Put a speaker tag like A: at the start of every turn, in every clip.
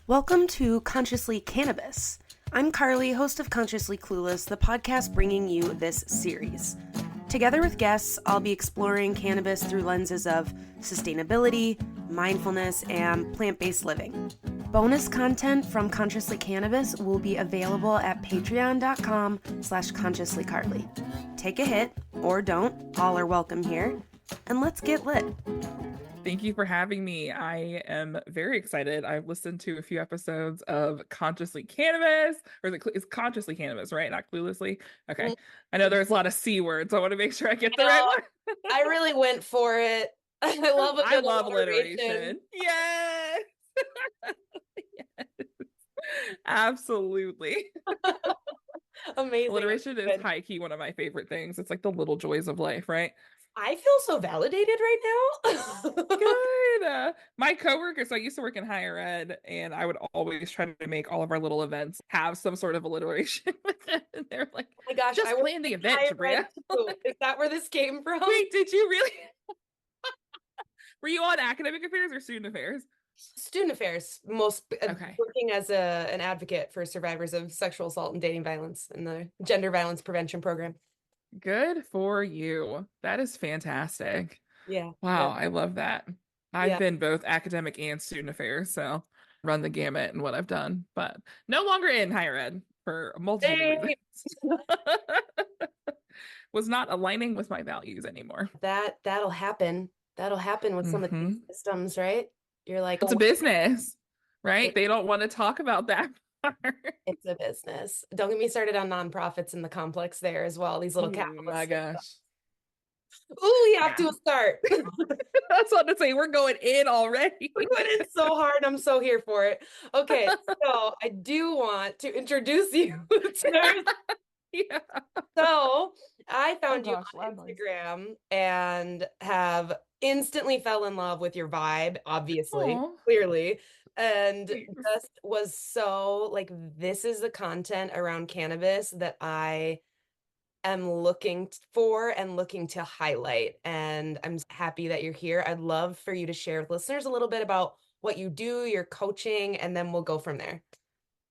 A: Welcome to Consciously Cannabis. I'm Carly, host of Consciously Clueless, the podcast bringing you this series. Together with guests, I'll be exploring cannabis through lenses of sustainability, mindfulness, and plant-based living. Bonus content from Consciously Cannabis will be available at patreon.com/consciouslycarly. Take a hit, or don't, all are welcome here, and let's get lit.
B: Thank you for having me. I am very excited. I've listened to a few episodes of Consciously Cannabis, or it's Consciously Cannabis, right? Not Cluelessly. Okay. I know there's a lot of C words. So I want to make sure I get the right one.
C: I really went for it. I love a good
B: alliteration. Yes. Yes. Absolutely.
C: Amazing.
B: Alliteration is high key one of my favorite things. It's like the little joys of life, right?
C: I feel so validated right now.
B: Good. My coworkers, so I used to work in higher ed, and I would always try to make all of our little events have some sort of alliteration with it. And they're like,
C: oh my gosh,
B: just plan the event, Jabria.
C: Is that where this came from?
B: Wait, did you really? Were you on academic affairs or student affairs?
C: Student affairs, working as an advocate for survivors of sexual assault and dating violence in the gender violence prevention program.
B: Good for you. That is fantastic.
C: Yeah.
B: Wow,
C: yeah.
B: I love that. I've been both academic and student affairs, so run the gamut in what I've done, but no longer in higher ed for multiple reasons. Was not aligning with my values anymore.
C: That'll happen. That'll happen with some of these systems, right? You're like,
B: it's a business, right? They don't want to talk about that part.
C: It's a business. Don't get me started on nonprofits in the complex there as well. These little capitalists.
B: Oh my gosh.
C: Ooh, we have to start.
B: That's what to say. We're going in already.
C: We're going in so hard. I'm so here for it. Okay, so I do want to introduce you to
B: yeah.
C: So I found you on Instagram and have instantly fell in love with your vibe, obviously, clearly, and just was so like, this is the content around cannabis that I am looking for and looking to highlight. And I'm happy that you're here. I'd love for you to share with listeners a little bit about what you do, your coaching, and then we'll go from there.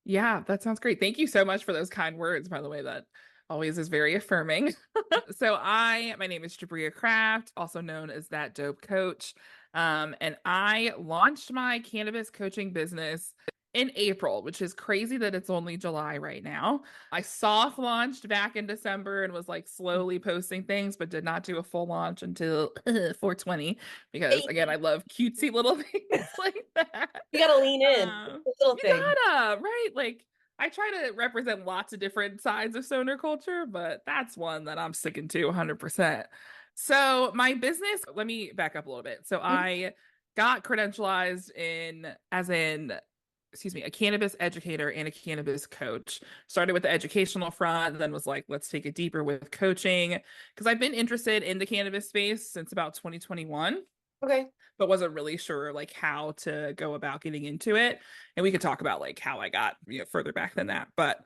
B: Yeah, that sounds great. Thank you so much for those kind words, by the way. That always is very affirming. So my name is Jabria Craft, also known as That Dope Coach. And I launched my cannabis coaching business in April, which is crazy that it's only July right now. I soft launched back in December and was like slowly posting things, but did not do a full launch until 420 because again, I love cutesy little things like that.
C: You gotta lean in. Little thing.
B: Gotta, right? Like I try to represent lots of different sides of stoner culture, but that's one that I'm sticking to 100%. So my business, let me back up a little bit. So I got credentialized as a cannabis educator and a cannabis coach. Started with the educational front, then was like, let's take it deeper with coaching. Because I've been interested in the cannabis space since about 2021.
C: Okay.
B: But wasn't really sure like how to go about getting into it. And we could talk about like how I got further back than that. But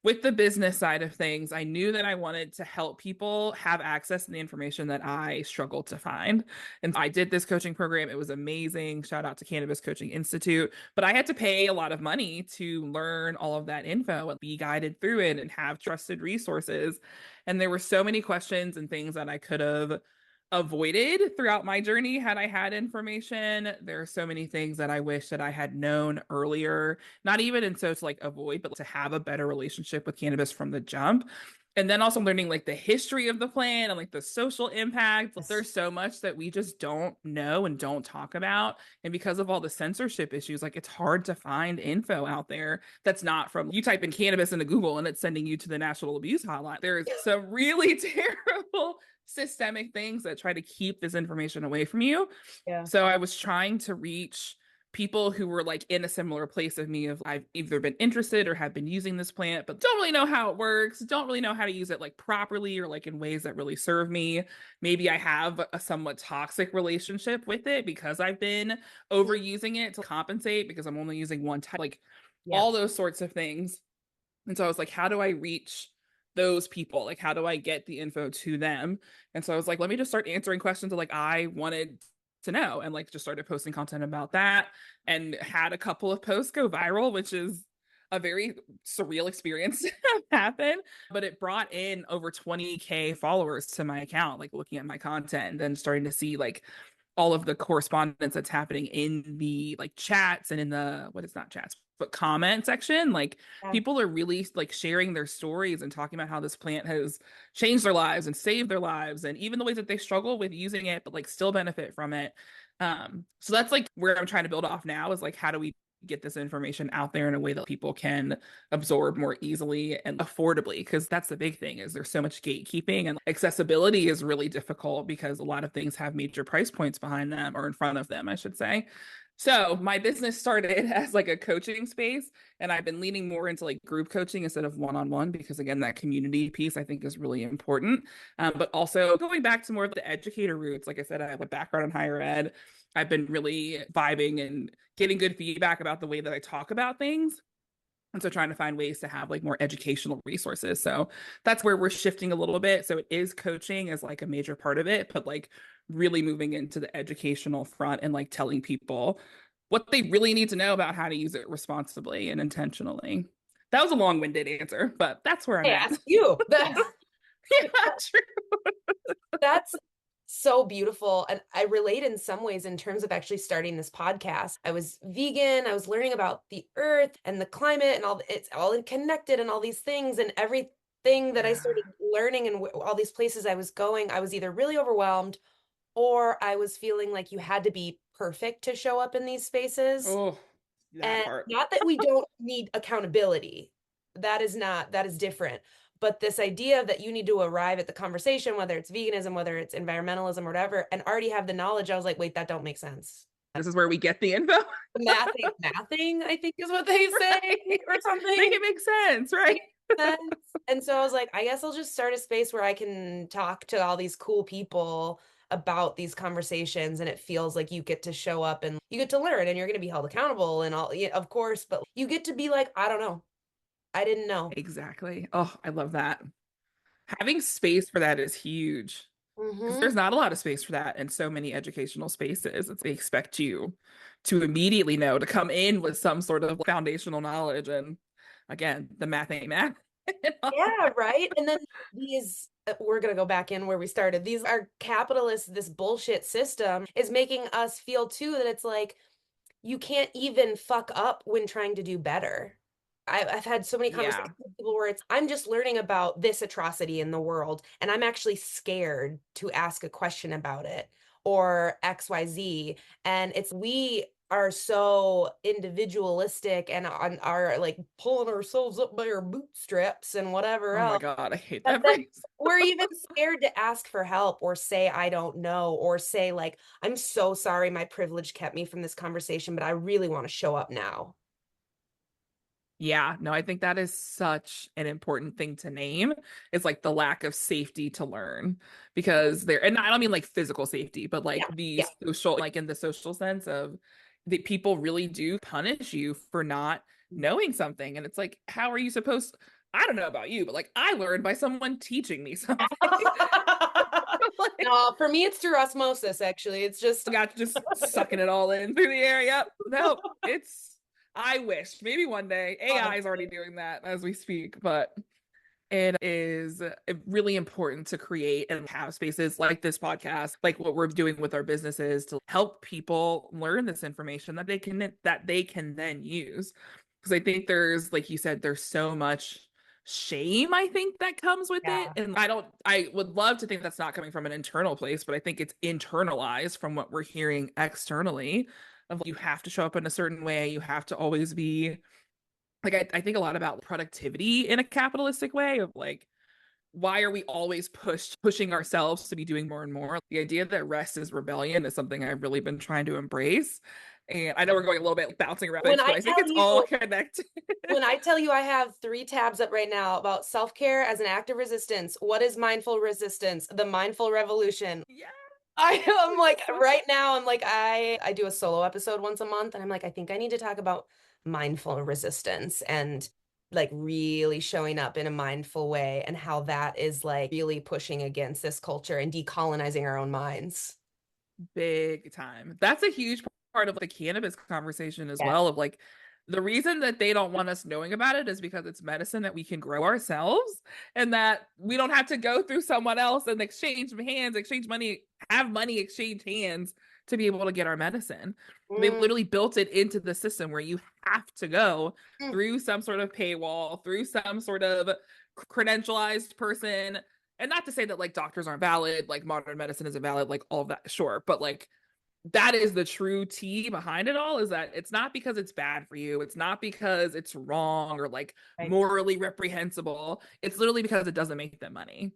B: with the business side of things, I knew that I wanted to help people have access to the information that I struggled to find. And I did this coaching program. It was amazing. Shout out to Cannabis Coaching Institute. But I had to pay a lot of money to learn all of that info and be guided through it and have trusted resources. And there were so many questions and things that I could have avoided throughout my journey had I had information. There are so many things that I wish that I had known earlier, not even in so to like avoid, but to have a better relationship with cannabis from the jump. And then also learning like the history of the plant and like the social impact. Yes. There's so much that we just don't know and don't talk about. And because of all the censorship issues, like it's hard to find info out there that's not from, you type in cannabis into Google and it's sending you to the National Abuse Hotline. There's some really terrible systemic things that try to keep this information away from you. Yeah. So I was trying to reach people who were like in a similar place of me of I've either been interested or have been using this plant, but don't really know how it works, don't really know how to use it like properly or like in ways that really serve me. Maybe I have a somewhat toxic relationship with it because I've been overusing it to compensate because I'm only using one type, like all those sorts of things. And so I was like, how do I reach those people? Like, how do I get the info to them? And so I was like, let me just start answering questions that like I wanted to know, and like just started posting content about that and had a couple of posts go viral, which is a very surreal experience to happen. But it brought in over 20K followers to my account, like looking at my content and then starting to see like all of the correspondence that's happening in the like chats and in the what is not chats but comment section. Like
C: Yeah.
B: people are really like sharing their stories and talking about how this plant has changed their lives and saved their lives, and even the ways that they struggle with using it but like still benefit from it. So that's like where I'm trying to build off now, is like how do we get this information out there in a way that people can absorb more easily and affordably, because that's the big thing, is there's so much gatekeeping, and accessibility is really difficult because a lot of things have major price points behind them, or in front of them I should say. So my business started as like a coaching space, and I've been leaning more into like group coaching instead of one-on-one, because again, that community piece I think is really important. But also going back to more of the educator roots. Like I said, I have a background in higher ed. I've been really vibing and getting good feedback about the way that I talk about things. And so trying to find ways to have like more educational resources. So that's where we're shifting a little bit. So it is coaching as like a major part of it, but like really moving into the educational front and like telling people what they really need to know about how to use it responsibly and intentionally. That was a long-winded answer, but that's where I'm
C: I
B: at.
C: asked you.
B: Yeah, true.
C: That's so beautiful. And I relate in some ways in terms of actually starting this podcast. I was vegan, I was learning about the earth and the climate and all, it's all connected and all these things, and everything that I
B: Yeah.
C: started learning and all these places I was going, I was either really overwhelmed or I was feeling like you had to be perfect to show up in these spaces.
B: Oh, that
C: And
B: part.
C: not that we don't need accountability. That is different. But this idea that you need to arrive at the conversation, whether it's veganism, whether it's environmentalism or whatever, and already have the knowledge, I was like, wait, that don't make sense.
B: This is where we get the info.
C: Mathing, I think is what they say,
B: Right.
C: or something.
B: Make it make sense, right?
C: And so I was like, I guess I'll just start a space where I can talk to all these cool people about these conversations, and it feels like you get to show up and you get to learn, and you're going to be held accountable and all, yeah, of course, but you get to be like, I don't know. I didn't know.
B: Exactly. Oh, I love that. Having space for that is huge, because
C: Mm-hmm.
B: there's not a lot of space for that in so many educational spaces. They expect you to immediately know, to come in with some sort of foundational knowledge. And again, the math ain't math.
C: Yeah, right. And then these, we're going to go back in where we started. These are capitalists. This bullshit system is making us feel too that it's like you can't even fuck up when trying to do better. I've had so many
B: Yeah.
C: conversations with people where it's, I'm just learning about this atrocity in the world, and I'm actually scared to ask a question about it or XYZ. And it's, we are so individualistic and on our like pulling ourselves up by our bootstraps and whatever
B: Oh my
C: else,
B: God, I hate
C: that
B: that
C: then
B: phrase.
C: we're even scared to ask for help or say I don't know, or say like, I'm so sorry my privilege kept me from this conversation, but I really want to show up now.
B: Yeah, no, I think that is such an important thing to name. It's like the lack of safety to learn, because there, and I don't mean like physical safety, but
C: Yeah.
B: like the
C: Yeah.
B: social, like in the social sense of the people really do punish you for not knowing something. And it's like, how are you supposed, I don't know about you, but like I learned by someone teaching me something. Like,
C: No, for me, it's through osmosis, actually. It's just,
B: got just sucking it all in through the air. Yep. No, it's, I wish maybe one day AI is already doing that as we speak, but it is really important to create and have spaces like this podcast, like what we're doing with our businesses, to help people learn this information that they can then use. Because I think there's, like you said, there's so much shame, I think, that comes with it.
C: yeah.
B: And I would love to think that's not coming from an internal place, but I think it's internalized from what we're hearing externally of you have to show up in a certain way. You have to always be like, I think a lot about productivity in a capitalistic way of like, why are we always pushing ourselves to be doing more and more? The idea that rest is rebellion is something I've really been trying to embrace. And I know we're going a little bit bouncing around,
C: When
B: but
C: I
B: I think
C: tell
B: it's all
C: you,
B: connected.
C: when I tell you I have 3 tabs up right now about self-care as an act of resistance, what is mindful resistance? The mindful revolution.
B: Yeah,
C: I'm like,
B: so
C: right now, I'm like, I do a solo episode once a month, and I'm like, I think I need to talk about mindful resistance and like really showing up in a mindful way, and how that is like really pushing against this culture and decolonizing our own minds.
B: Big time. That's a huge part of the cannabis conversation as
C: Yes.
B: well. Of like the reason that they don't want us knowing about it is because it's medicine that we can grow ourselves and that we don't have to go through someone else and exchange hands, exchange money, have money exchange hands to be able to get our medicine. They
C: Mm,
B: literally built it into the system where you have to go
C: mm.
B: through some sort of paywall, through some sort of credentialized person. And not to say that like doctors aren't valid, like modern medicine isn't valid, like all of that, sure. But like that is the true tea behind it all, is that it's not because it's bad for you. It's not because it's wrong or like
C: Right.
B: morally reprehensible. It's literally because it doesn't make them money.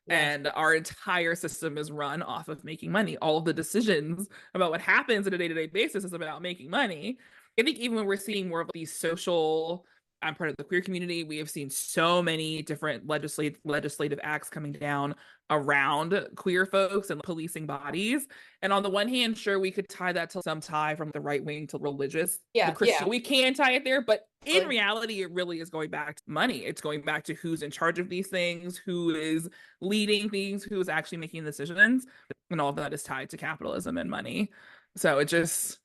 C: Yes.
B: And our entire system is run off of making money. All of the decisions about what happens on a day-to-day basis is about making money. I think even when we're seeing more of these social, I'm part of the queer community, we have seen so many different legislative acts coming down around queer folks and policing bodies. And on the one hand, sure, we could tie that to some tie from the right wing to religious, the
C: Yeah.
B: Christian.
C: Yeah.
B: We can tie it there, but in
C: Like,
B: reality, it really is going back to money. It's going back to who's in charge of these things, who is leading things, who's actually making decisions. And all of that is tied to capitalism and money. So it just,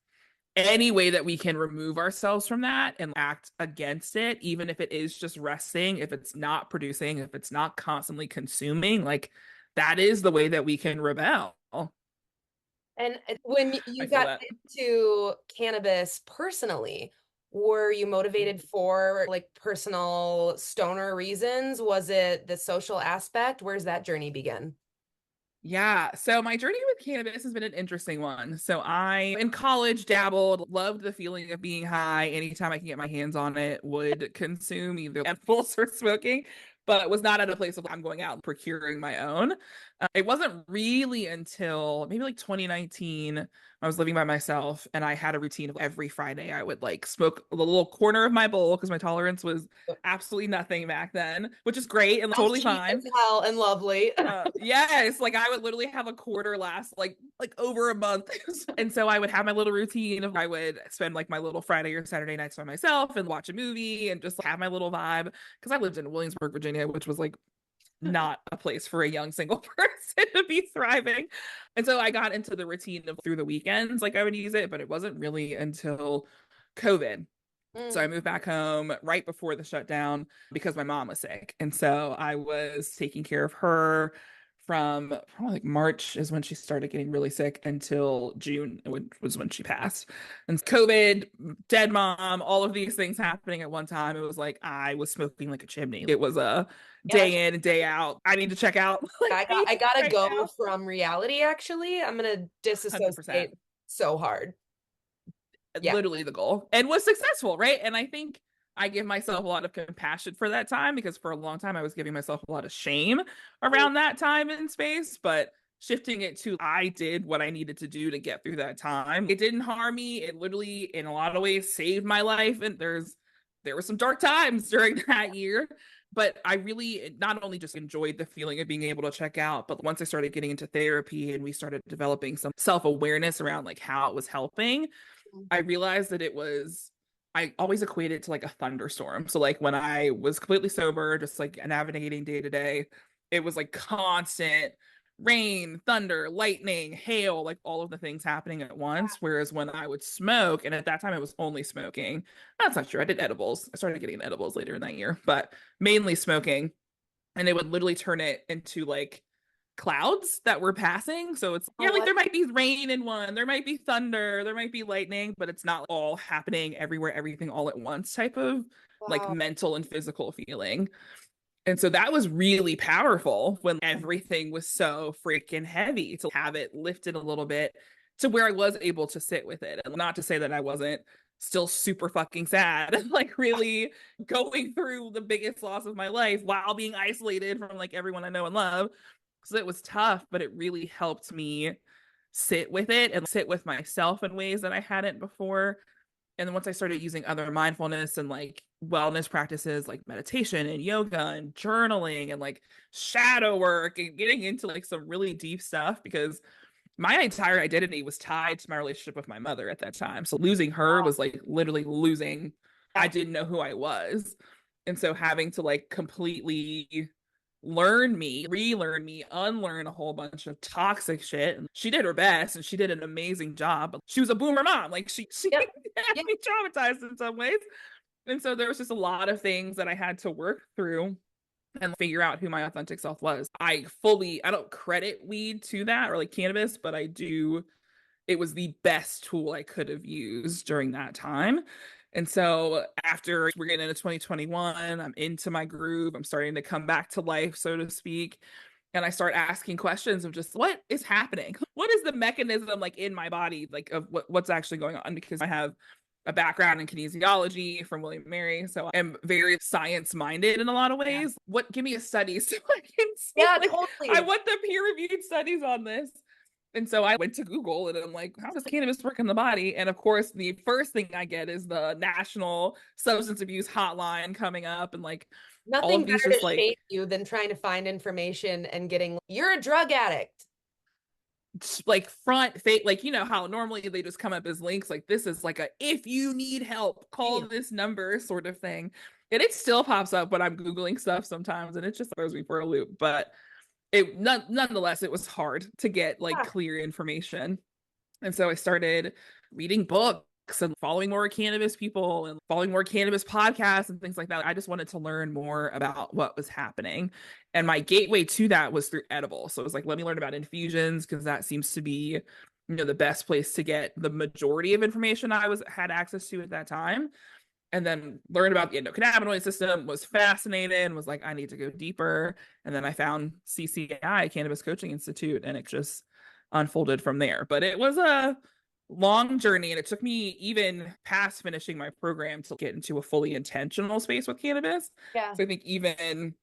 B: any way that we can remove ourselves from that and act against it, even if it is just resting, if it's not producing, if it's not constantly consuming, like that is the way that we can rebel.
C: and when
B: I
C: you
B: feel
C: got
B: that.
C: into cannabis personally, were you motivated for like personal stoner reasons? Was it the social aspect? Where's that journey begin?
B: Yeah. So my journey with cannabis has been an interesting one. So I, in college, dabbled, loved the feeling of being high. Anytime I can get my hands on it, would consume either edibles or smoking, but was not at a place of I'm going out and procuring my own. It wasn't really until maybe like 2019, I was living by myself and I had a routine of every Friday I would like smoke a little corner of my bowl because my tolerance was absolutely nothing back then, which is great and
C: Sounds
B: totally
C: cheap as
B: fine.
C: hell and lovely.
B: Yes, like I would literally have a quarter last like over a month. And so I would have my little routine of I would spend like my little Friday or Saturday nights by myself and watch a movie and just have my little vibe because I lived in Williamsburg, Virginia, which was like not a place for a young single person to be thriving. And so I got into the routine of through the weekends like I would use it, but it wasn't really until COVID. So I
C: Mm.
B: moved back home right before the shutdown because my mom was sick. And so I was taking care of her from probably like March is when she started getting really sick until June, which was when she passed. And COVID, dead mom, all of these things happening at one time. It was like I was smoking like a chimney. It was a
C: Yeah,
B: day in and day out. I need to check out. Like
C: I
B: I
C: got
B: need
C: I
B: to
C: gotta
B: right
C: go
B: now.
C: from reality actually. I'm gonna
B: 100%.
C: disassociate so hard. Yeah.
B: Literally the goal and was successful, right? And I think I give myself a lot of compassion for that time because for a long time I was giving myself a lot of shame
C: Mm.
B: around that time and space, but shifting it to I did what I needed to do to get through that time. It didn't harm me. It literally in a lot of ways saved my life and there were some dark times during that year, but I really not only just enjoyed the feeling of being able to check out, but once I started getting into therapy and we started developing some self-awareness around like how it was helping, I realized that it was, I always equate it to like a thunderstorm. So like when I was completely sober, just like navigating day to day, it was like constant rain, thunder, lightning, hail, like all of the things happening at once. Whereas when I would smoke, and at that time I was only smoking, that's not true. I did edibles. I started getting edibles later in that year, but mainly smoking. And they would literally turn it into like clouds that were passing. So it's
C: Oh,
B: yeah, like
C: what?
B: there might be rain in one, there might be thunder, there might be lightning, but it's not all happening everywhere, everything all at once type of like
C: Wow.
B: mental and physical feeling. And so that was really powerful when everything was so freaking heavy to have it lifted a little bit to where I was able to sit with it. And not to say that I wasn't still super fucking sad and like really going through the biggest loss of my life while being isolated from like everyone I know and love. So it was tough, but it really helped me sit with it and sit with myself in ways that I hadn't before. And then once I started using other mindfulness and like wellness practices like meditation and yoga and journaling and like shadow work and getting into like some really deep stuff because my entire identity was tied to my relationship with my mother at that time. So losing her was like literally losing, I
C: Yeah.
B: didn't know who I was. And so having to like completely learn me, relearn me, unlearn a whole bunch of toxic shit. And she did her best and she did an amazing job. But she was a boomer mom. Like she
C: Yep.
B: had
C: Yep.
B: me traumatized in some ways. And so there was just a lot of things that I had to work through and figure out who my authentic self was. I don't credit weed to that or like cannabis, but I do. It was the best tool I could have used during that time. And so after we're getting into 2021, I'm into my groove. I'm starting to come back to life, so to speak. And I start asking questions of just what is happening? What is the mechanism like in my body, like of what's actually going on? Because I have a background in kinesiology from William Mary. So I'm very science minded in a lot of ways. Yeah. Give me a study so I can see.
C: Yeah,
B: like,
C: totally.
B: I want the peer reviewed studies on this. And so I went to Google and I'm like, how does cannabis work in the body? And of course, the first thing I get is the National Substance Abuse Hotline coming up and like
C: nothing
B: all of these
C: better
B: just
C: to
B: like
C: shame you than trying to find information and getting, you're a drug addict.
B: Like front fake, like, you know how normally they just come up as links, like this is like a if you need help, call this number sort of thing. And it still pops up when I'm Googling stuff sometimes and it just throws me for a loop. But nonetheless, it was hard to get like clear information. And so I started reading books and following more cannabis people and following more cannabis podcasts and things like that. I just wanted to learn more about what was happening. And my gateway to that was through edible. So it was like, let me learn about infusions because that seems to be, you know, the best place to get the majority of information I had access to at that time. And then learned about the endocannabinoid system, was fascinated, was like, I need to go deeper. And then I found CCI, Cannabis Coaching Institute, and it just unfolded from there. But it was a long journey, and it took me even past finishing my program to get into a fully intentional space with cannabis.
C: Yeah.
B: So I think even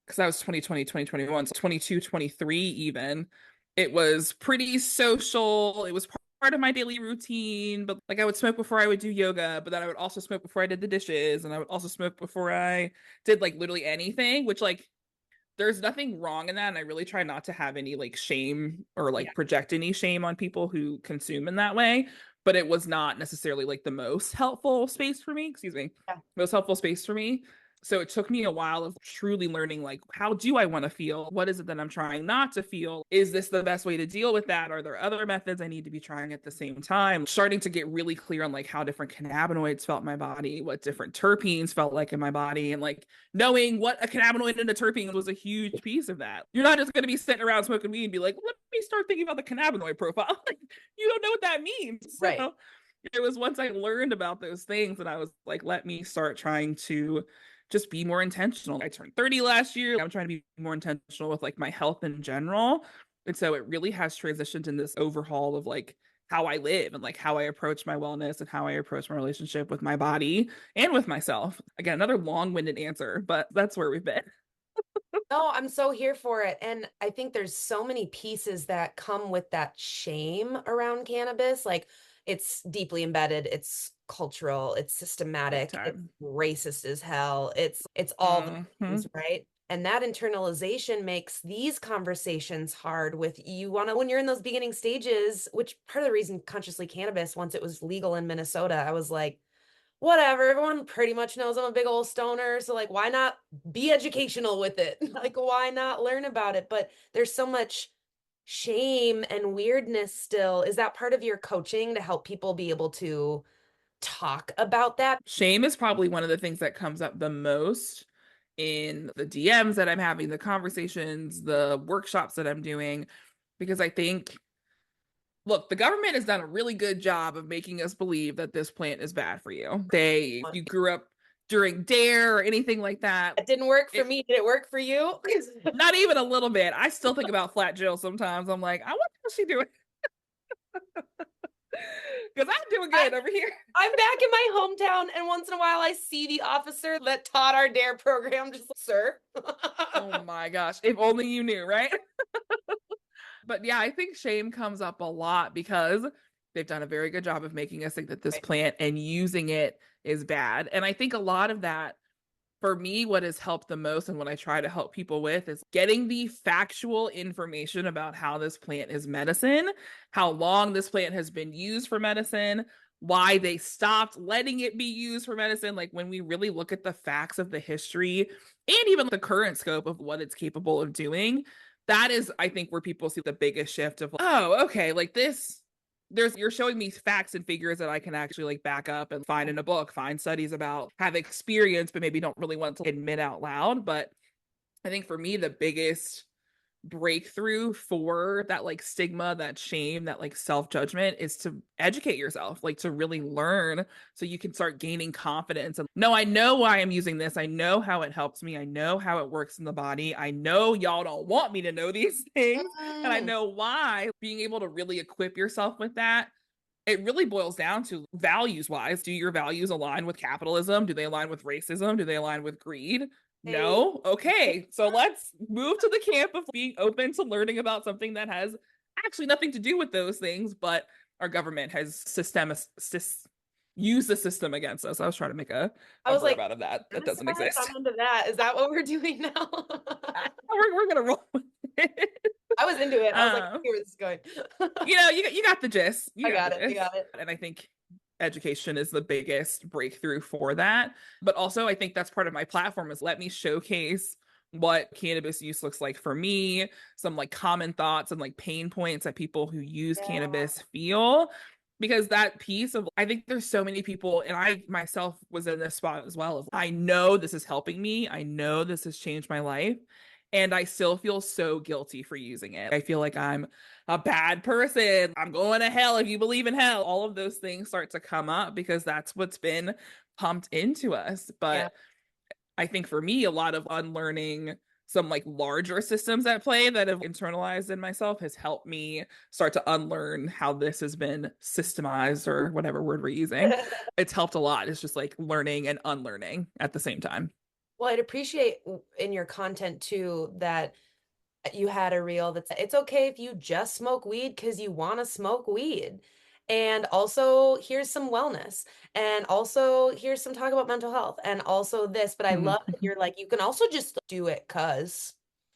B: because that was 2020, 2021, so 22, 23 even, it was pretty social. It was part of my daily routine, but like I would smoke before I would do yoga, but then I would also smoke before I did the dishes, and I would also smoke before I did like literally anything, which like there's nothing wrong in that. And I really try not to have any like shame or like project any shame on people who consume in that way. But it was not necessarily like the most helpful space for me, most helpful space for me. So it took me a while of truly learning, like, how do I want to feel? What is it that I'm trying not to feel? Is this the best way to deal with that? Are there other methods I need to be trying at the same time? Starting to get really clear on like how different cannabinoids felt in my body, what different terpenes felt like in my body, and like knowing what a cannabinoid and a terpene was a huge piece of that. You're not just going to be sitting around smoking weed and be like, let me start thinking about the cannabinoid profile. Like, you don't know what that means.
C: Right.
B: So it was once I learned about those things and I was like, let me start trying to just be more intentional. I turned 30 last year. I'm trying to be more intentional with like my health in general. And so it really has transitioned in this overhaul of like how I live and like how I approach my wellness and how I approach my relationship with my body and with myself. Again, another long-winded answer, but that's where we've been.
C: No, I'm so here for it. And I think there's so many pieces that come with that shame around cannabis. Like it's deeply embedded, it's cultural, it's systematic, it's racist as hell. It's all the things, right? And that internalization makes these conversations hard with you when you're in those beginning stages, which part of the reason Consciously Cannabis, once it was legal in Minnesota, I was like, whatever, everyone pretty much knows I'm a big old stoner, so like why not be educational with it? Like why not learn about it? But there's so much shame and weirdness still. Is that part of your coaching to help people be able to talk about that?
B: Shame is probably one of the things that comes up the most in the DMs that I'm having, the conversations, the workshops that I'm doing, because I think, look, the government has done a really good job of making us believe that this plant is bad for you. If you grew up during DARE or anything like that.
C: It didn't work for me. Did it work for you?
B: Not even a little bit. I still think about Flat Jill sometimes. I'm like, I wonder how she doing. Because I'm doing good over here.
C: I'm back in my hometown, and once in a while I see the officer that taught our DARE program, just like, sir.
B: Oh my gosh. If only you knew, right? But yeah, I think shame comes up a lot because they've done a very good job of making us think that this plant and using it is bad. And I think a lot of that, for me, what has helped the most and what I try to help people with is getting the factual information about how this plant is medicine, how long this plant has been used for medicine, why they stopped letting it be used for medicine. Like when we really look at the facts of the history and even the current scope of what it's capable of doing, that is, I think, where people see the biggest shift of, oh, okay, like this, you're showing me facts and figures that I can actually like back up and find in a book, find studies about, have experience, but maybe don't really want to admit out loud. But I think for me, the biggest breakthrough for that like stigma, that shame, that like self-judgment is to educate yourself, like to really learn so you can start gaining confidence. And no, I know why I'm using this. I know how it helps me. I know how it works in the body. I know y'all don't want me to know these things. And I know why. Being able to really equip yourself with that, it really boils down to values wise. Do your values align with capitalism? Do they align with racism? Do they align with greed? No. Okay. So let's move to the camp of being open to learning about something that has actually nothing to do with those things, but our government has used the system against us. I was trying to make a verb like, out of that. That doesn't exist.
C: I'm into that. Is that what we're doing now?
B: we're gonna roll with it.
C: I was into it. I was like, where this is going.
B: you got the gist.
C: I got it.
B: And I think education is the biggest breakthrough for that. But also, I think that's part of my platform is let me showcase what cannabis use looks like for me, some like common thoughts and like pain points that people who use cannabis feel. Because that piece of, I think there's so many people, and I myself was in this spot as well, of I know this is helping me. I know this has changed my life. And I still feel so guilty for using it. I feel like I'm a bad person. I'm going to hell if you believe in hell. All of those things start to come up because that's what's been pumped into us. But I think for me, a lot of unlearning some like larger systems at play that have internalized in myself has helped me start to unlearn how this has been systemized, or whatever word we're using. It's helped a lot. It's just like learning and unlearning at the same time.
C: Well, I'd appreciate in your content too that you had a reel that's it's okay if you just smoke weed because you want to smoke weed. And also here's some wellness. And also here's some talk about mental health. And also this. But I love that you're like, you can also just do it because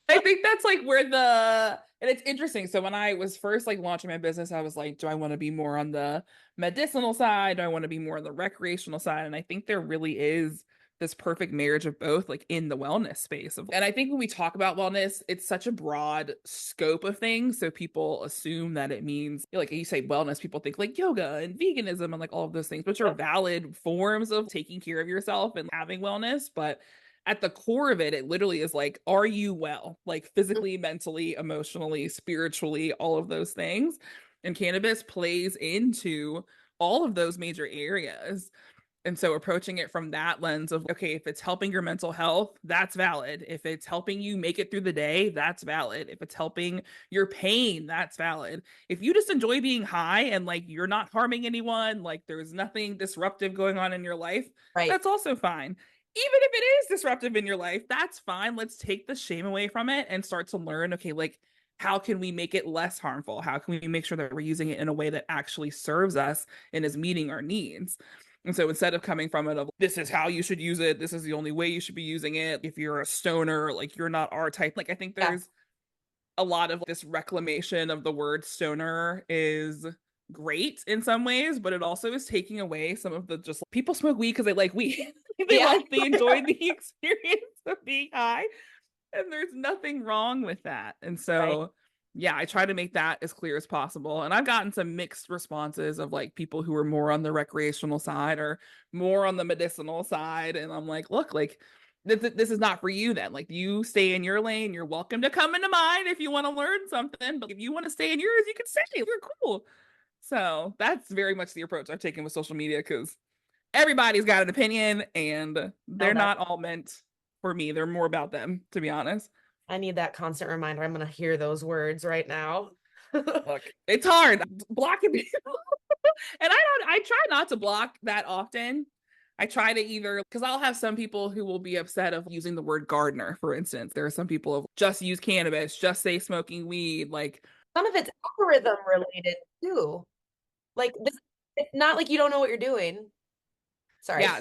B: I think that's like where and it's interesting. So when I was first like launching my business, I was like, do I want to be more on the medicinal side? Do I want to be more on the recreational side? And I think there really is this perfect marriage of both, like in the wellness space. And I think when we talk about wellness, it's such a broad scope of things. So people assume that it means, like you say wellness, people think like yoga and veganism and like all of those things, which are valid forms of taking care of yourself and having wellness. But at the core of it, it literally is like, are you well? Like physically, mentally, emotionally, spiritually, all of those things. And cannabis plays into all of those major areas. And so approaching it from that lens of, okay, if it's helping your mental health, that's valid. If it's helping you make it through the day, that's valid. If it's helping your pain, that's valid. If you just enjoy being high and like you're not harming anyone, like there's nothing disruptive going on in your life, that's also fine. Even if it is disruptive in your life, that's fine. Let's take the shame away from it and start to learn, okay, like how can we make it less harmful? How can we make sure that we're using it in a way that actually serves us and is meeting our needs? And so instead of coming from it of this is how you should use it, this is the only way you should be using it, if you're a stoner, like you're not our type, like I think there's a lot of this reclamation of the word stoner is great in some ways, but it also is taking away some of the just people smoke weed because they like weed. They enjoy the experience of being high, and there's nothing wrong with that. And so yeah, I try to make that as clear as possible. And I've gotten some mixed responses of like people who are more on the recreational side or more on the medicinal side. And I'm like, look, like this is not for you then. Like you stay in your lane. You're welcome to come into mine if you want to learn something. But if you want to stay in yours, you can stay. We're cool. So that's very much the approach I've taken with social media because everybody's got an opinion and they're not all meant for me. They're more about them, to be honest.
C: I need that constant reminder. I'm going to hear those words right now.
B: Look, it's hard blocking people. And I try not to block that often. I try to either, because I'll have some people who will be upset of using the word gardener, for instance. There are some people who just use cannabis, just say smoking weed. Like
C: some of it's algorithm related too. Like this, it's not like you don't know what you're doing. Sorry.
B: Yeah,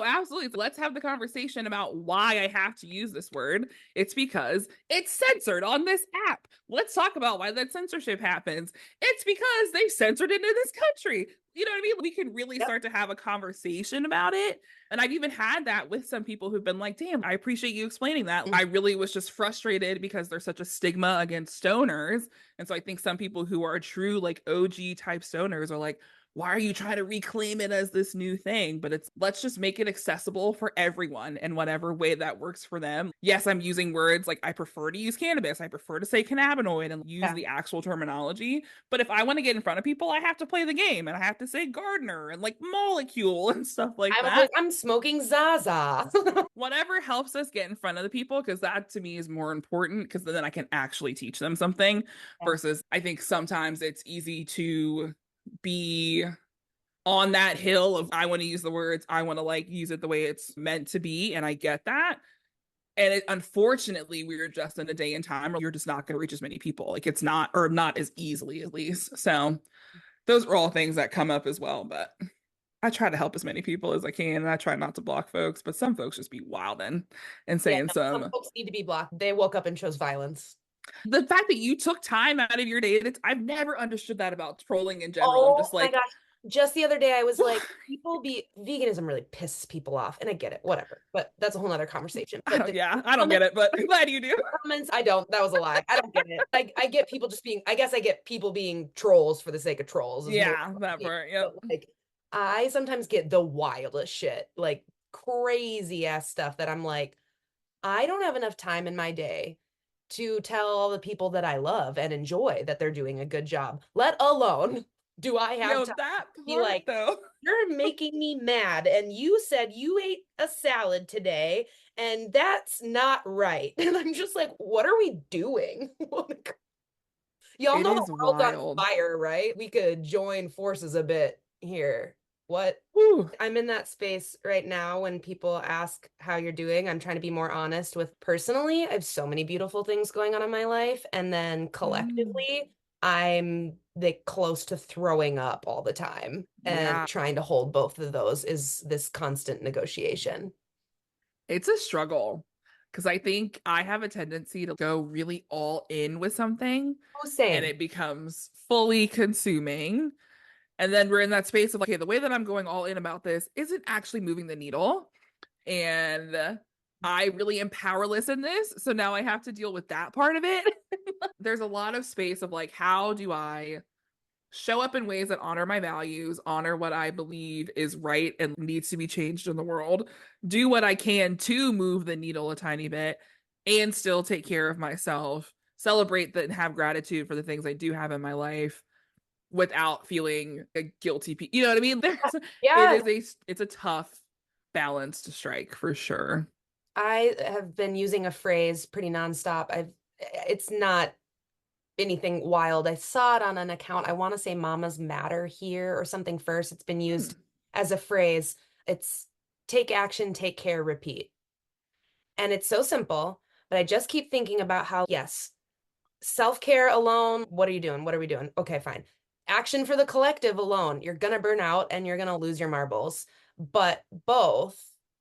B: absolutely. Let's have the conversation about why I have to use this word. It's because it's censored on this app. Let's talk about why that censorship happens. It's because they censored it in this country. You know what I mean? We can really start to have a conversation about it. And I've even had that with some people who've been like, damn, I appreciate you explaining that. I really was just frustrated because there's such a stigma against stoners. And so I think some people who are true, like OG type stoners are like, why are you trying to reclaim it as this new thing? But it's let's just make it accessible for everyone in whatever way that works for them. Yes, I'm using words like I prefer to use cannabis. I prefer to say cannabinoid and use the actual terminology. But if I want to get in front of people, I have to play the game and I have to say gardener and like molecule and stuff like that.
C: I'm smoking Zaza.
B: Whatever helps us get in front of the people, because that to me is more important, because then I can actually teach them something versus I think sometimes it's easy to be on that hill of I want to use the words, I want to like use it the way it's meant to be, and I get that. And unfortunately, we're just in a day and time where you're just not going to reach as many people. Like it's not, or not as easily at least. So those are all things that come up as well. But I try to help as many people as I can, and I try not to block folks. But some folks just be wilding and saying
C: some folks need to be blocked. They woke up and chose violence.
B: The fact that you took time out of your day, I've never understood that about trolling in general. I'm just like,
C: my gosh. Just the other day, I was like, veganism really pisses people off. And I get it, whatever. But that's a whole nother conversation. But
B: I don't get it, but I'm glad you do.
C: Comments, I don't. That was a lie. I don't get it. I get people just being, I guess I get people being trolls for the sake of trolls.
B: Yeah, that part. Yep.
C: But like, I sometimes get the wildest shit, like crazy ass stuff that I'm like, I don't have enough time in my day to tell all the people that I love and enjoy that they're doing a good job, let alone do I have time
B: that
C: to be like,
B: though.
C: You're making me mad. And you said you ate a salad today, and that's not right. And I'm just like, what are we doing? Y'all know the world's on fire, right? We could join forces a bit here. What? Whew. I'm in that space right now when people ask how you're doing. I'm trying to be more honest with personally. I have so many beautiful things going on in my life. And then collectively, I'm like close to throwing up all the time. And trying to hold both of those is this constant negotiation.
B: It's a struggle because I think I have a tendency to go really all in with something.
C: Same.
B: And it becomes fully consuming. And then we're in that space of, okay, the way that I'm going all in about this isn't actually moving the needle. And I really am powerless in this. So now I have to deal with that part of it. There's a lot of space of like, how do I show up in ways that honor my values, honor what I believe is right and needs to be changed in the world, do what I can to move the needle a tiny bit, and still take care of myself, celebrate that and have gratitude for the things I do have in my life without feeling a guilty you know what I mean? It's a tough balance to strike for sure.
C: I have been using a phrase pretty nonstop. It's not anything wild. I saw it on an account. I want to say Mamas Matter here or something first. It's been used as a phrase. It's take action, take care, repeat. And it's so simple, but I just keep thinking about how, yes, self-care alone, what are you doing? What are we doing? Okay, fine. Action for the collective alone, you're going to burn out and you're going to lose your marbles. But both,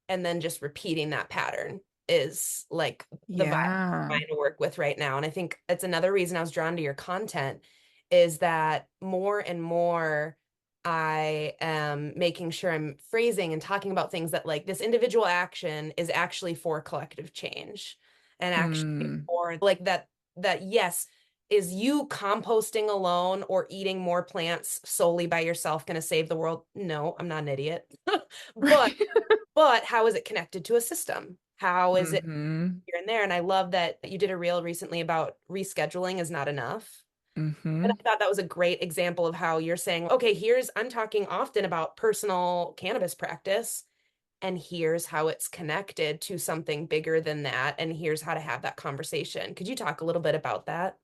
C: and then just repeating that pattern is like the vibe I'm trying to work with right now. And I think it's another reason I was drawn to your content is that more and more I am making sure I'm phrasing and talking about things that like this individual action is actually for collective change and actually for like that yes, is you composting alone or eating more plants solely by yourself going to save the world? No, I'm not an idiot. But how is it connected to a system? How is it here and there? And I love that you did a reel recently about rescheduling is not enough. And I thought that was a great example of how you're saying, okay, I'm talking often about personal cannabis practice, and here's how it's connected to something bigger than that. And here's how to have that conversation. Could you talk a little bit about that?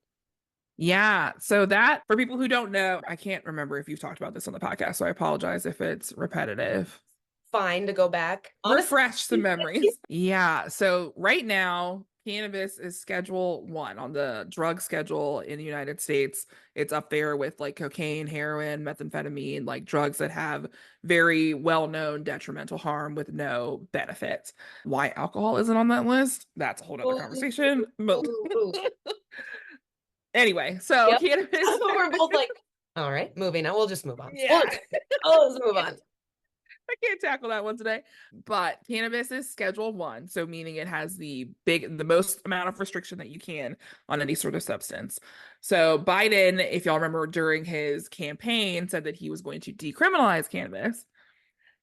B: Yeah. So that, for people who don't know, I can't remember if you've talked about this on the podcast, so I apologize if it's repetitive.
C: Fine to go back.
B: Refresh some memories. Yeah. So right now, cannabis is Schedule 1 on the drug schedule in the United States. It's up there with like cocaine, heroin, methamphetamine, like drugs that have very well-known detrimental harm with no benefit. Why alcohol isn't on that list? That's a whole other conversation. But anyway, so cannabis.
C: We're both like, All right, moving on. We'll just move on.
B: Yeah.
C: Let's move on.
B: I can't tackle that one today. But cannabis is Schedule 1, so meaning it has the most amount of restriction that you can on any sort of substance. So Biden, if y'all remember during his campaign, said that he was going to decriminalize cannabis.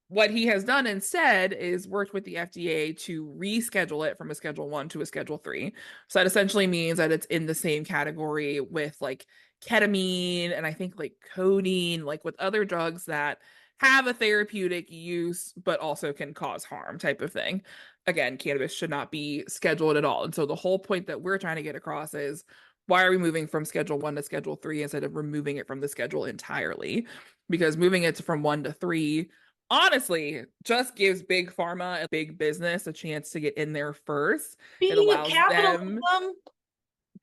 B: What he has done instead is worked with the FDA to reschedule it from a Schedule 1 to a Schedule 3. So that essentially means that it's in the same category with like ketamine and I think like codeine, like with other drugs that have a therapeutic use but also can cause harm type of thing. Again, cannabis should not be scheduled at all. And so the whole point that we're trying to get across is why are we moving from Schedule 1 to Schedule 3 instead of removing it from the schedule entirely? Because moving it from 1 to 3 honestly just gives big pharma and big business a chance to get in there first. It
C: Speaking of
B: allows them.
C: capitalism,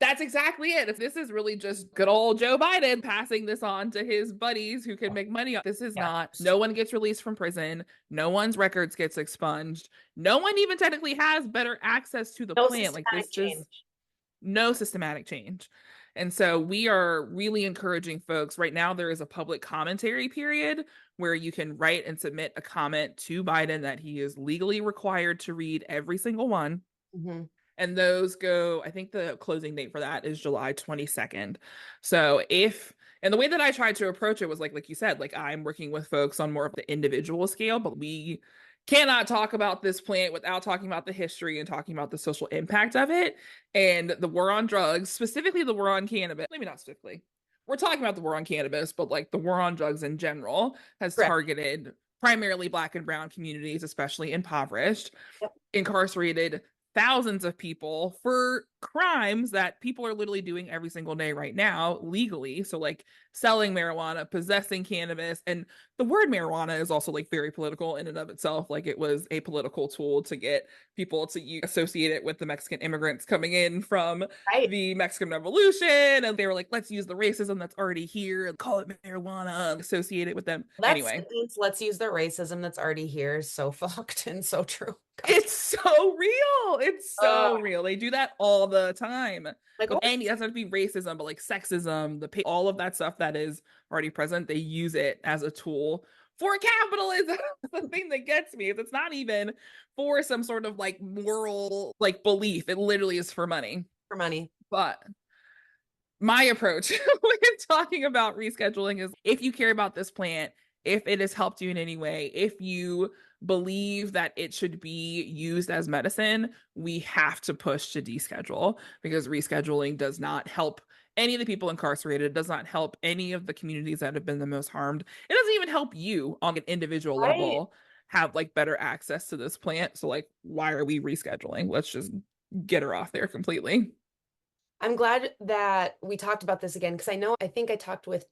B: That's exactly it. If this is really just good old Joe Biden passing this on to his buddies who can make money, this is not. No one gets released from prison. No one's records gets expunged. No one even technically has better access to the
C: no
B: plant. Like this
C: systematic
B: just
C: change.
B: no systematic change. And so we are really encouraging folks. Right now, there is a public commentary period where you can write and submit a comment to Biden that he is legally required to read every single one.
C: Mm-hmm.
B: And those go, I think the closing date for that is July 22nd. So and the way that I tried to approach it was like you said, like I'm working with folks on more of the individual scale, but we cannot talk about this plant without talking about the history and talking about the social impact of it and the war on drugs, specifically the war on cannabis. Maybe not specifically. We're talking about the war on cannabis, but like the war on drugs in general has
C: Correct.
B: targeted primarily Black and Brown communities, especially impoverished,
C: Yep.
B: incarcerated thousands of people for crimes that people are literally doing every single day right now legally. So like selling marijuana, possessing cannabis, and the word marijuana is also like very political in and of itself. Like it was a political tool to get people to associate it with the Mexican immigrants coming in from the Mexican Revolution. And they were like, let's use the racism that's already here and call it marijuana, associate it with them. Anyway,
C: let's use the racism that's already here is so fucked and so true.
B: It's so real. It's so real. They do that all the time.
C: Like,
B: and it doesn't have to be racism, but like sexism, all of that stuff that is already present, they use it as a tool for capitalism. The thing that gets me is it's not even for some sort of like moral like belief. It literally is for money.
C: For money.
B: But my approach when talking about rescheduling is if you care about this plant, if it has helped you in any way, if you believe that it should be used as medicine, we have to push to deschedule because rescheduling does not help any of the people incarcerated. It does not help any of the communities that have been the most harmed. It doesn't even help you on an individual level have like better access to this plant. So like, why are we rescheduling? Let's just get her off there completely.
C: I'm glad that we talked about this again because I think I talked with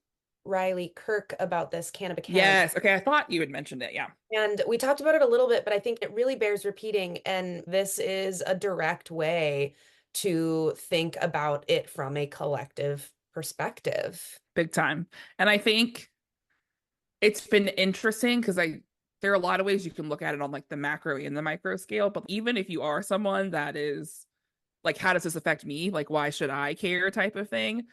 C: Riley Kirk about this Cannabis.
B: Yes. Okay. I thought you had mentioned it. Yeah.
C: And we talked about it a little bit, but I think it really bears repeating. And this is a direct way to think about it from a collective perspective.
B: Big time. And I think it's been interesting because there are a lot of ways you can look at it on like the macro and the micro scale. But even if you are someone that is like, how does this affect me? Like, why should I care type of thing?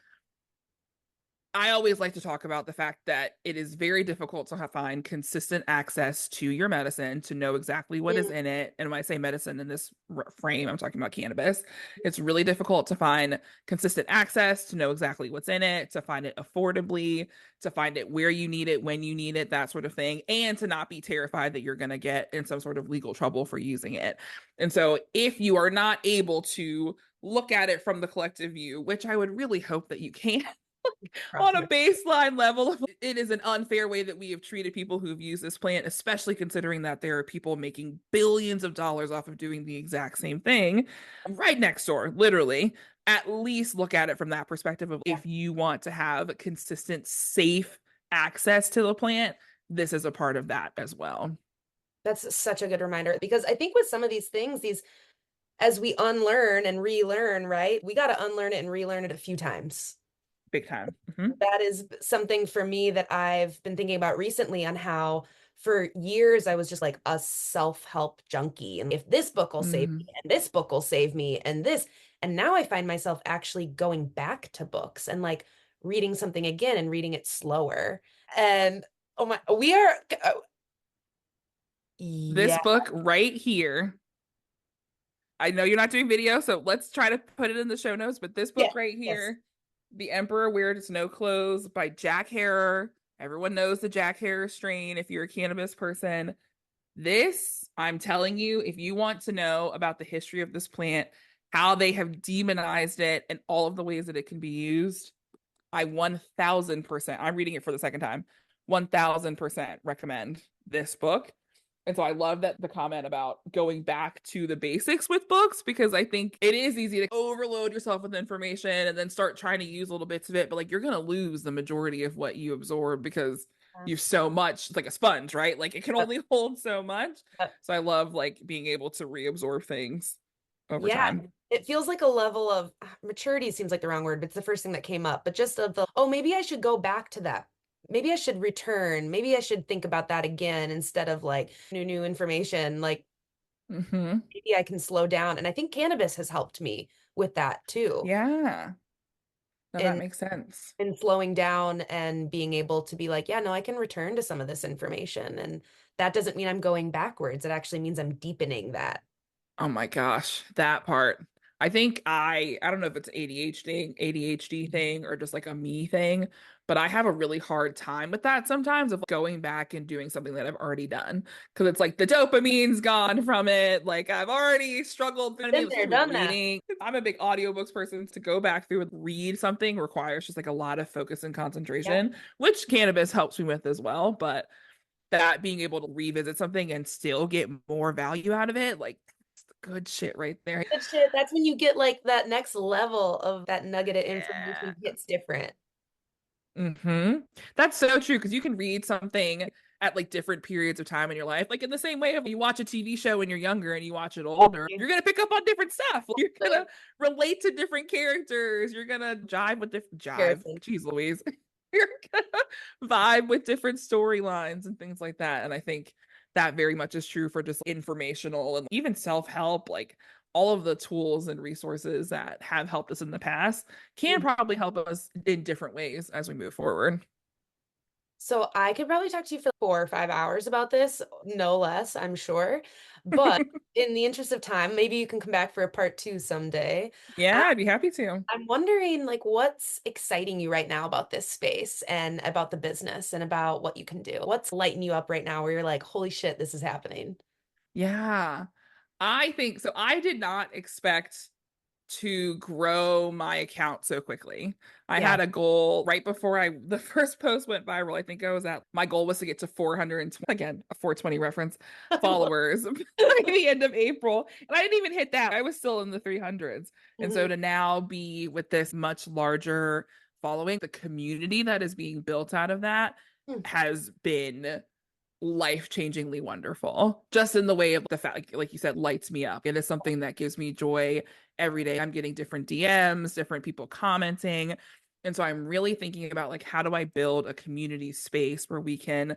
B: I always like to talk about the fact that it is very difficult to find consistent access to your medicine, to know exactly what is in it. And when I say medicine in this frame, I'm talking about cannabis. It's really difficult to find consistent access, to know exactly what's in it, to find it affordably, to find it where you need it, when you need it, that sort of thing, and to not be terrified that you're going to get in some sort of legal trouble for using it. And so if you are not able to look at it from the collective view, which I would really hope that you can, on a baseline level, it is an unfair way that we have treated people who've used this plant, especially considering that there are people making billions of dollars off of doing the exact same thing right next door, literally. At least look at it from that perspective of if you want to have consistent, safe access to the plant, this is a part of that as well.
C: That's such a good reminder because I think with some of these things, as we unlearn and relearn, right? We got to unlearn it and relearn it a few times.
B: Big time. Mm-hmm.
C: That is something for me that I've been thinking about recently on how for years I was just like a self-help junkie. And if this book will save me and this book will save me and this, and now I find myself actually going back to books and like reading something again and reading it slower. And oh my, we are,
B: This
C: yeah,
B: book right here. I know you're not doing video, so let's try to put it in the show notes. But this
C: yeah,
B: book right
C: yes.
B: here, The Emperor Wears No Clothes by Jack Herer. Everyone knows the Jack Herer strain if you're a cannabis person. This, I'm telling you, if you want to know about the history of this plant, how they have demonized it, and all of the ways that it can be used, I 1000%, I'm reading it for the second time, 1000% recommend this book. And so I love that the comment about going back to the basics with books, because I think it is easy to overload yourself with information and then start trying to use little bits of it. But like you're going to lose the majority of what you absorb because you've so much, like a sponge, right? Like it can only hold so much. So I love like being able to reabsorb things over
C: Yeah,
B: time.
C: it feels like a level of maturity seems like the wrong word, but it's the first thing that came up. But just of the, oh, maybe I should go back to that. Maybe I should return. Maybe I should think about that again instead of like new information. Like
B: Mm-hmm.
C: maybe I can slow down. And I think cannabis has helped me with that too.
B: Yeah. No, that
C: In
B: makes sense.
C: in slowing down and being able to be like, yeah, no, I can return to some of this information. And that doesn't mean I'm going backwards. It actually means I'm deepening that.
B: Oh my gosh, that part. I think I don't know if it's ADHD thing or just like a me thing, but I have a really hard time with that sometimes of going back and doing something that I've already done because it's like the dopamine's gone from it. Like I've already struggled through
C: Been
B: with
C: there,
B: just with
C: done that.
B: reading. I'm a big audiobooks person. To go back through and read something requires just like a lot of focus and
C: Yeah.
B: concentration, which cannabis helps me with as well, but that being able to revisit something and still get more value out of it, like it's the good shit right there.
C: Good shit. That's when you get like that next level of that nugget of
B: Yeah.
C: information hits different.
B: Mm-hmm. That's so true because you can read something at like different periods of time in your life. Like in the same way, if you watch a TV show when you're younger and you watch it older, you're gonna pick up on different stuff. You're gonna relate to different characters. You're gonna jive with different jive.
C: Comparison.
B: Jeez Louise. You're gonna vibe with different storylines and things like that. And I think that very much is true for just informational and even self-help, like all of the tools and resources that have helped us in the past can probably help us in different ways as we move forward.
C: So I could probably talk to you for 4 or 5 hours about this, no less, I'm sure. But in the interest of time, maybe you can come back for a part two someday.
B: Yeah, I'd be happy to.
C: I'm wondering, like, what's exciting you right now about this space and about the business and about what you can do? What's lighting you up right now where you're like, holy shit, this is happening?
B: Yeah. I think so. I did not expect to grow my account so quickly. I
C: Yeah.
B: had a goal right before the first post went viral. I think I was at my goal was to get to 420, again, a 420 reference followers by the end of April. And I didn't even hit that. I was still in the 300s. And so
C: Mhm.
B: to now be with this much larger following, the community that is being built out of that
C: Hmm.
B: has been life-changingly wonderful, just in the way of the fact, like you said, lights me up. It is something that gives me joy every day. I'm getting different DMs, different people commenting, and so I'm really thinking about like how do I build a community space where we can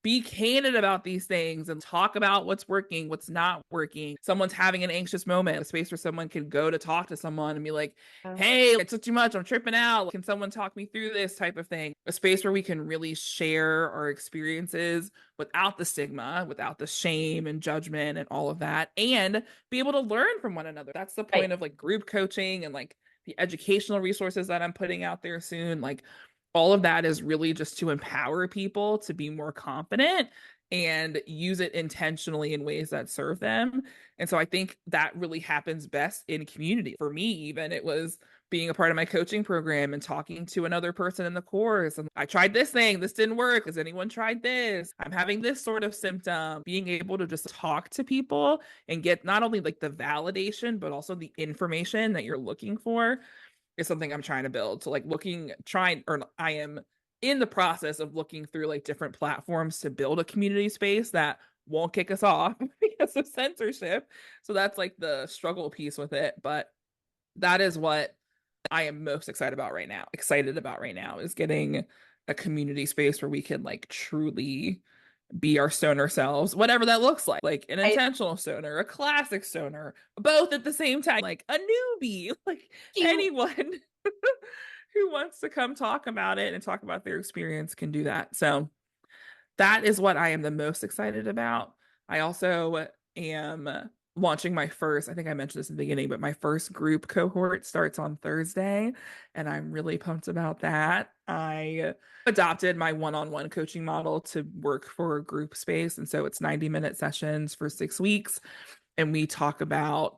B: be candid about these things and talk about what's working, what's not working. Someone's having an anxious moment, a space where someone can go to talk to someone and be like, hey, it's too much, I'm tripping out, can someone talk me through this type of thing? A space where we can really share our experiences without the stigma, without the shame and judgment and all of that, and be able to learn from one another. That's the
C: Right.
B: point of like group coaching and like the educational resources that I'm putting out there soon. Like all of that is really just to empower people to be more confident and use it intentionally in ways that serve them. And so I think that really happens best in community. For me, even it was being a part of my coaching program and talking to another person in the course. And I tried this thing, this didn't work. Has anyone tried this? I'm having this sort of symptom. Being able to just talk to people and get not only like the validation, but also the information that you're looking for is something I'm trying to build. So like I am in the process of looking through like different platforms to build a community space that won't kick us off because of censorship. So that's like the struggle piece with it. But that is what I am most excited about right now is getting a community space where we can like truly be our stoner selves, whatever that looks like an
C: I,
B: intentional stoner, a classic stoner, both at the same time, like a newbie, like
C: you
B: anyone who wants to come talk about it and talk about their experience can do that. So that is what I am the most excited about. I also am launching my first, I think I mentioned this in the beginning, but my first group cohort starts on Thursday, and I'm really pumped about that. I adopted my one-on-one coaching model to work for a group space. And so it's 90-minute sessions for 6 weeks. And we talk about,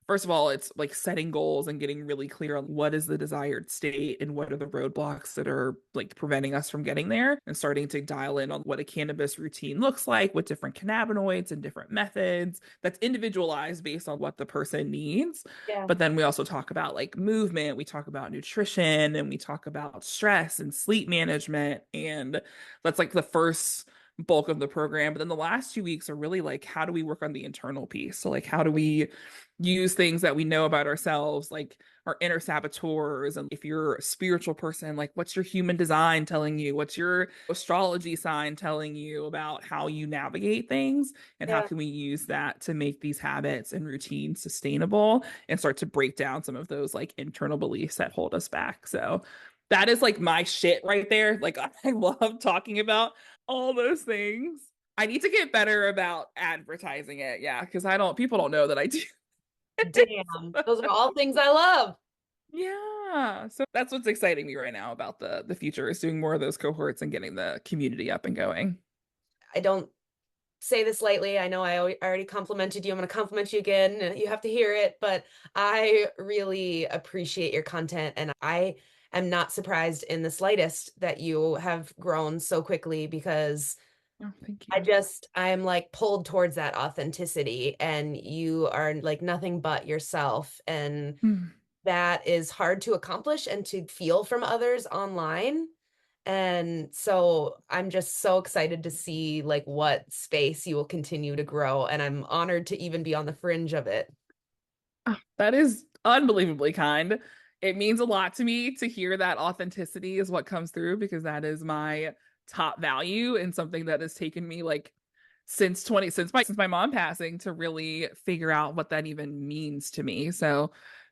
B: first of all, it's like setting goals and getting really clear on what is the desired state and what are the roadblocks that are like preventing us from getting there, and starting to dial in on what a cannabis routine looks like with different cannabinoids and different methods that's individualized based on what the person needs.
C: Yeah.
B: But then we also talk about like movement, we talk about nutrition, and we talk about stress and sleep management. And that's like the first bulk of the program. But then the last 2 weeks are really like, how do we work on the internal piece? So like, how do we use things that we know about ourselves, like our inner saboteurs? And if you're a spiritual person, like what's your human design telling you? What's your astrology sign telling you about how you navigate things? And how can we use that to make these habits and routines sustainable and start to break down some of those like internal beliefs that hold us back? So that is like my shit right there. Like I love talking about all those things. I need to get better about advertising it. Yeah, because people don't know that I do.
C: Damn, those are all things I love.
B: Yeah. So that's what's exciting me right now about the future, is doing more of those cohorts and getting the community up and going.
C: I don't say this lightly. I know I already complimented you. I'm going to compliment you again. You have to hear it, but I really appreciate your content, and I am not surprised in the slightest that you have grown so quickly, because
B: oh, thank you.
C: I'm like pulled towards that authenticity, and you are like nothing but yourself. And that is hard to accomplish and to feel from others online. And so I'm just so excited to see like what space you will continue to grow. And I'm honored to even be on the fringe of it.
B: Oh, that is unbelievably kind. It means a lot to me to hear that authenticity is what comes through, because that is my top value, and something that has taken me like since my mom passing to really figure out what that even means to me. So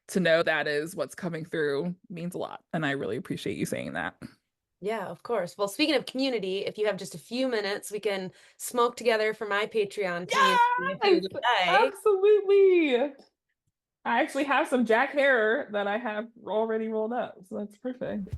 B: to know that is what's coming through means a lot, and I really appreciate you saying that.
C: Yeah, of course. Well, speaking of community, if you have just a few minutes, we can smoke together for my Patreon community a few
B: Yes,
C: today.
B: absolutely. I actually have some Jack Hair that I have already rolled up, so that's perfect.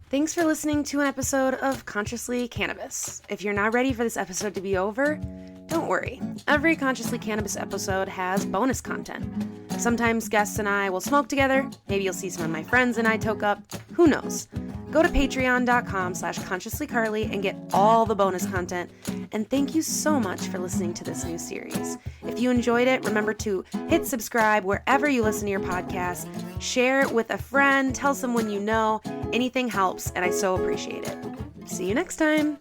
A: Thanks for listening to an episode of Consciously Cannabis. If you're not ready for this episode to be over, don't worry. Every Consciously Cannabis episode has bonus content. Sometimes guests and I will smoke together. Maybe you'll see some of my friends and I toke up. Who knows? Go to patreon.com/consciouslycarly and get all the bonus content. And thank you so much for listening to this new series. If you enjoyed it, remember to hit subscribe wherever you listen to your podcast. Share it with a friend. Tell someone you know. Anything helps, and I so appreciate it. See you next time.